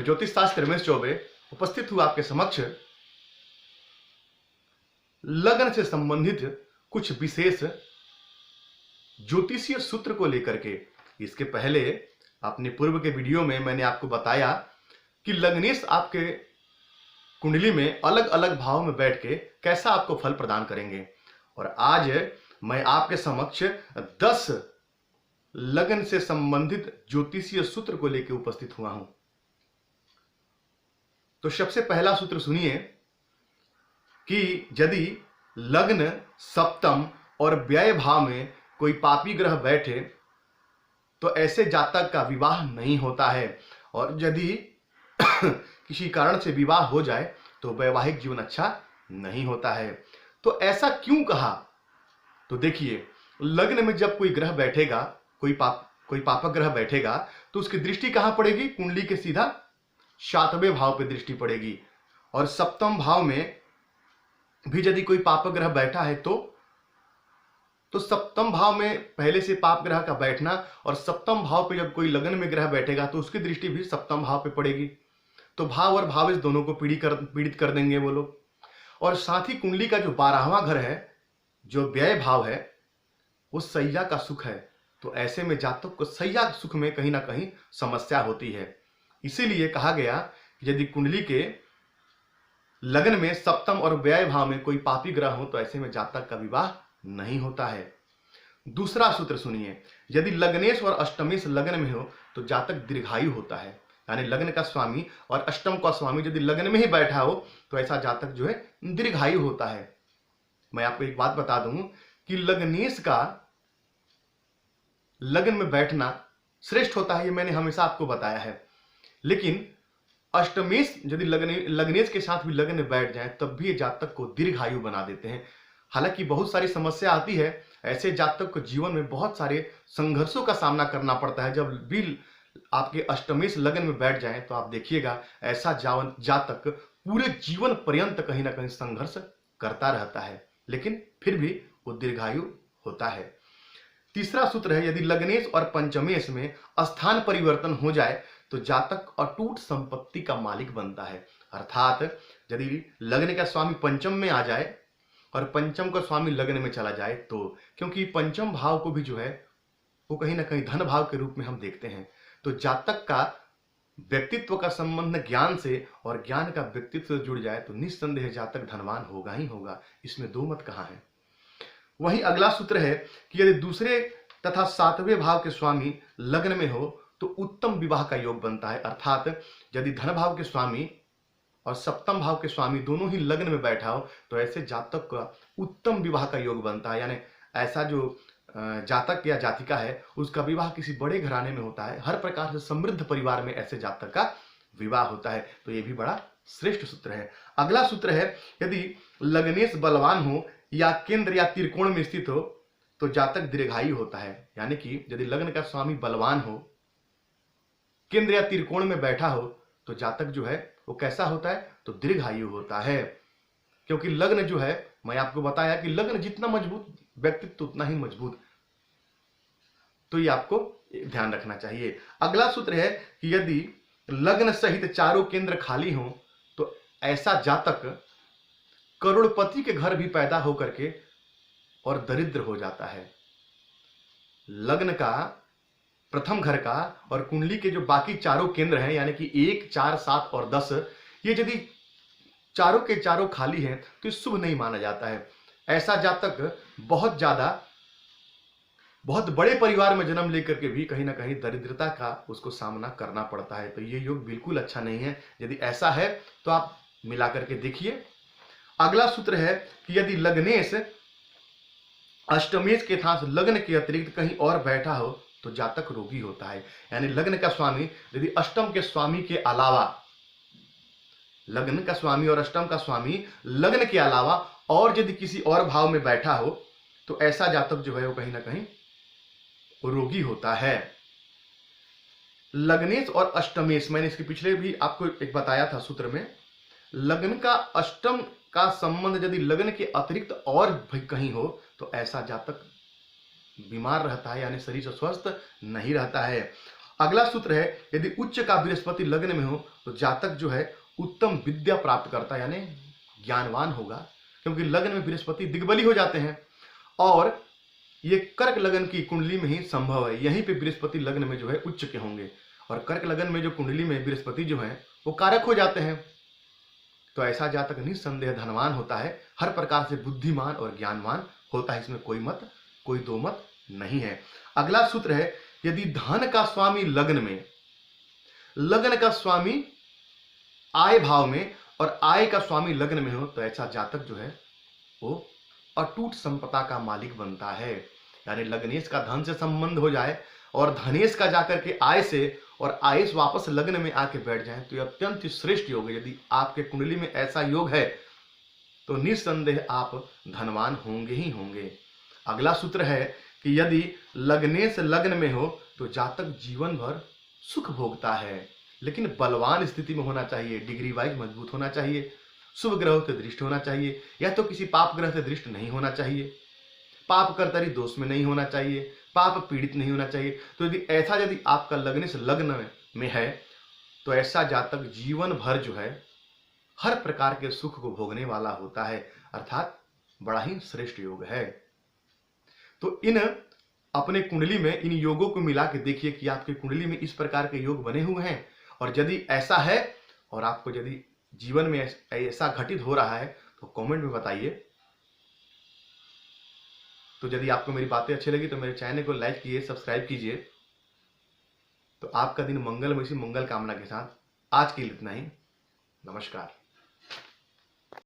मैं ज्योतिष शास्त्र रमेश चौबे उपस्थित हूं आपके समक्ष लग्न से संबंधित कुछ विशेष ज्योतिषीय सूत्र को लेकर के। इसके पहले अपने पूर्व के वीडियो में मैंने आपको बताया कि लग्नेश आपके कुंडली में अलग अलग भाव में बैठ के कैसा आपको फल प्रदान करेंगे, और आज मैं आपके समक्ष 10 लग्न से संबंधित ज्योतिषीय सूत्र को लेकर उपस्थित हुआ हूं। तो सबसे पहला सूत्र सुनिए कि यदि लग्न, सप्तम और व्यय भाव में कोई पापी ग्रह बैठे तो ऐसे जातक का विवाह नहीं होता है, और यदि किसी कारण से विवाह हो जाए तो वैवाहिक जीवन अच्छा नहीं होता है। तो ऐसा क्यों कहा? तो देखिए, लग्न में जब कोई ग्रह बैठेगा, कोई पापक ग्रह बैठेगा तो उसकी दृष्टि कहां पड़ेगी? कुंडली के सीधा 7वें भाव पे दृष्टि पड़ेगी। और सप्तम भाव में भी यदि कोई पापक ग्रह बैठा है तो सप्तम भाव में पहले से पाप ग्रह का बैठना, और सप्तम भाव पे जब कोई लग्न में ग्रह बैठेगा तो उसकी दृष्टि भी सप्तम भाव पे पड़ेगी। तो भाव और भावेश दोनों को पीड़ित कर देंगे वो लोग। और साथ ही कुंडली का जो 12वां घर है, जो व्यय भाव है, वो सैया का सुख है। तो ऐसे में जातक को सैया सुख में कहीं ना कहीं समस्या होती है। इसीलिए कहा गया कि यदि कुंडली के लग्न में सप्तम और व्यय भाव में कोई पापी ग्रह हो तो ऐसे में जातक का विवाह नहीं होता है। दूसरा सूत्र सुनिए, यदि लग्नेश और अष्टमेश लग्न में हो तो जातक दीर्घायु होता है। यानी लग्न का स्वामी और अष्टम का स्वामी यदि लग्न में ही बैठा हो तो ऐसा जातक जो है दीर्घायु होता है। मैं आपको एक बात बता दूं कि लग्नेश का लग्न में बैठना श्रेष्ठ होता है, ये मैंने हमेशा आपको बताया है। लेकिन अष्टमेश यदि लग्नेश के साथ भी लग्न में बैठ जाए तब भी जातक को दीर्घायु बना देते हैं। हालांकि बहुत सारी समस्या आती है, ऐसे जातक को जीवन में बहुत सारे संघर्षों का सामना करना पड़ता है। जब भी आपके अष्टमेश लग्न में बैठ जाएं तो आप देखिएगा ऐसा जातक पूरे जीवन पर्यंत कहीं ना कहीं संघर्ष करता रहता है, लेकिन फिर भी वो दीर्घायु होता है। तीसरा सूत्र है, यदि लग्नेश और पंचमेश में स्थान परिवर्तन हो जाए तो जातक अटूट संपत्ति का मालिक बनता है। अर्थात यदि लग्न का स्वामी पंचम में आ जाए और पंचम का स्वामी लग्न में चला जाए तो, क्योंकि पंचम भाव को भी जो है वो कहीं ना कहीं धन भाव के रूप में हम देखते हैं, तो जातक का व्यक्तित्व का संबंध ज्ञान से और ज्ञान का व्यक्तित्व से जुड़ जाए तो निस्संदेह जातक धनवान होगा ही होगा, इसमें दो मत कहाँ है। वहीं अगला सूत्र है कि यदि दूसरे तथा 7वें भाव के स्वामी लग्न में हो तो उत्तम विवाह का योग बनता है। अर्थात यदि धन भाव के स्वामी और सप्तम भाव के स्वामी दोनों ही लग्न में बैठा हो तो ऐसे जातक का उत्तम विवाह का योग बनता है। यानी ऐसा जो जातक या जातिका है उसका विवाह किसी बड़े घराने में होता है, हर प्रकार से समृद्ध परिवार में ऐसे जातक का विवाह होता है। तो ये भी बड़ा श्रेष्ठ सूत्र है। अगला सूत्र है, यदि लग्नेश बलवान हो या केंद्र या त्रिकोण में स्थित हो तो जातक दीर्घायु होता है। यानी कि यदि लग्न का स्वामी बलवान हो, केंद्र या त्रिकोण में बैठा हो तो जातक जो है वो कैसा होता है? तो दीर्घायु होता है। क्योंकि लग्न जो है, मैं आपको बताया कि लग्न जितना मजबूत व्यक्तित्व उतना ही मजबूत, तो ये आपको ध्यान रखना चाहिए। अगला सूत्र है कि यदि लग्न सहित चारों केंद्र खाली हो तो ऐसा जातक करोड़पति के घर भी पैदा होकर के और दरिद्र हो जाता है। लग्न का प्रथम घर का और कुंडली के जो बाकी चारों केंद्र हैं, यानी कि 1, 4, 7 और 10, ये यदि चारों के चारों खाली हैं तो ये शुभ नहीं माना जाता है। ऐसा जातक बहुत बड़े परिवार में जन्म लेकर के भी कहीं ना कहीं दरिद्रता का उसको सामना करना पड़ता है। तो ये योग बिल्कुल अच्छा नहीं है। यदि ऐसा है तो आप मिला करके देखिए। अगला सूत्र है कि यदि लग्नेश अष्टमेश के साथ लग्न के अतिरिक्त कहीं और बैठा हो तो जातक रोगी होता है। यानी लग्न का स्वामी यदि अष्टम के स्वामी के अलावा, लग्न का स्वामी और अष्टम का स्वामी लग्न के अलावा और यदि किसी और भाव में बैठा हो तो ऐसा जातक जो है वो कहीं ना कहीं रोगी होता है। लग्नेश और अष्टमेश, मैंने इसके पिछले भी आपको एक बताया था सूत्र में, लग्न का अष्टम का संबंध यदि लग्न के अतिरिक्त और भी कहीं हो तो ऐसा जातक बीमार रहता है, यानी शरीर से स्वस्थ नहीं रहता है। अगला सूत्र है, यदि उच्च का बृहस्पति लग्न में हो तो जातक जो है उत्तम विद्या प्राप्त करता है, यानी ज्ञानवान होगा, क्योंकि लग्न में बृहस्पति दिग्बली हो जाते हैं और ये कर्क लग्न की कुंडली में ही संभव है। यहीं पे बृहस्पति लग्न में जो है उच्च के होंगे और कर्क लग्न में जो कुंडली में बृहस्पति जो है वो कारक हो जाते हैं। तो ऐसा जातक निस्संदेह धनवान होता है, हर प्रकार से बुद्धिमान और ज्ञानवान होता है, इसमें कोई दो मत नहीं है। अगला सूत्र है, यदि धन का स्वामी लग्न का स्वामी आय भाव में और आय का स्वामी लग्न में हो तो ऐसा जातक जो है वो अटूट संपदा का मालिक बनता है। यानी लग्नेश का धन से संबंध हो जाए और धनेश का जाकर के आय से और आयेश वापस लग्न में आके बैठ जाए तो ये अत्यंत श्रेष्ठ योग है। यदि आपके कुंडली में ऐसा योग है तो निस्संदेह आप धनवान होंगे ही होंगे। अगला सूत्र है कि यदि लग्नेश लग्न में हो तो जातक जीवन भर सुख भोगता है, लेकिन बलवान स्थिति में होना चाहिए, डिग्री वाइज मजबूत होना चाहिए, शुभ ग्रह से दृष्ट होना चाहिए या तो किसी पाप ग्रह से दृष्ट नहीं होना चाहिए, पाप कर्तरी दोष में नहीं होना चाहिए, पाप पीड़ित नहीं होना चाहिए। तो यदि आपका लग्नेश लग्न में है तो ऐसा जातक जीवन भर जो है हर प्रकार के सुख को भोगने वाला होता है, अर्थात बड़ा ही श्रेष्ठ योग है। तो इन अपने कुंडली में इन योगों को मिला के देखिए कि आपकी कुंडली में इस प्रकार के योग बने हुए हैं, और यदि ऐसा है और आपको यदि जीवन में ऐसा घटित हो रहा है तो कमेंट में बताइए। तो यदि आपको मेरी बातें अच्छी लगी तो मेरे चैनल को लाइक कीजिए, सब्सक्राइब कीजिए। तो आपका दिन मंगलमय सी मंगल कामना के साथ आज के लिए इतना ही। नमस्कार।